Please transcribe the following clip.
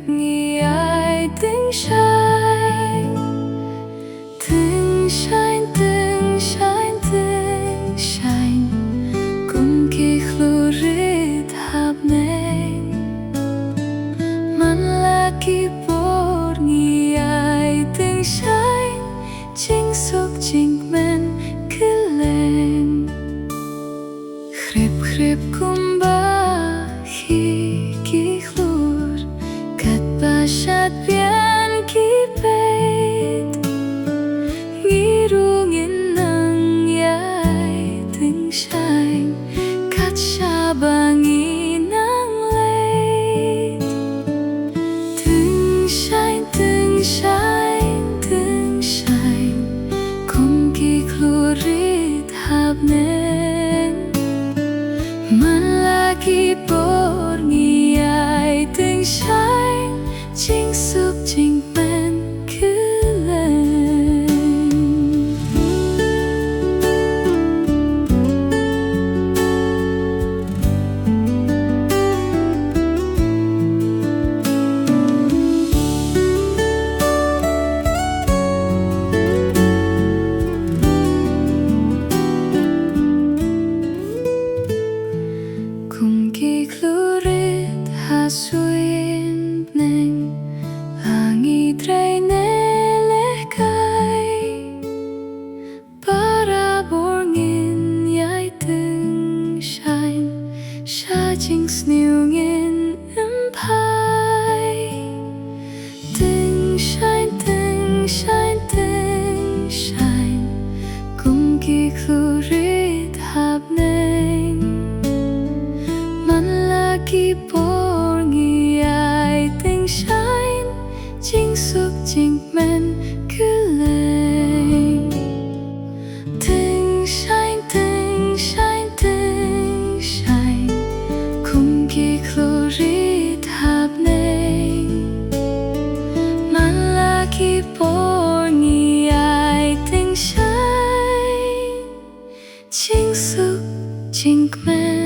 nghĩ ai từng shine từng shine từng shine từng shine cùng kỳ khlurit hab nên man là kỳ bor nghĩ ai từng shine chính suk chính men cứ lên khép khép cùng ba khi kỳ khlut cắt ba sát biên kỳ beit nghĩ ru nghìn nang yai từng shine cắt sa ba nghĩ nang leit từng shine từng shine từng shine cùng kỳ khlurit hab nên man là kỳ bor nghĩ ai từng shine chính suk chính men cứ lên cùng kỳ khlurit ha suin neng langit rey nelehkai para borngin yai từng shine sha chính sniu ngin empai từng shine từng shine từng shine cùng kỳ khlurit hab nên man là kỳ bor nghĩ ai từng shine chính suk chính men cứ lên từng shine từng shine từng shine cùng kỳ khlurit hab nên man là kỳ bor nghĩ ai từng shine chính suk chính men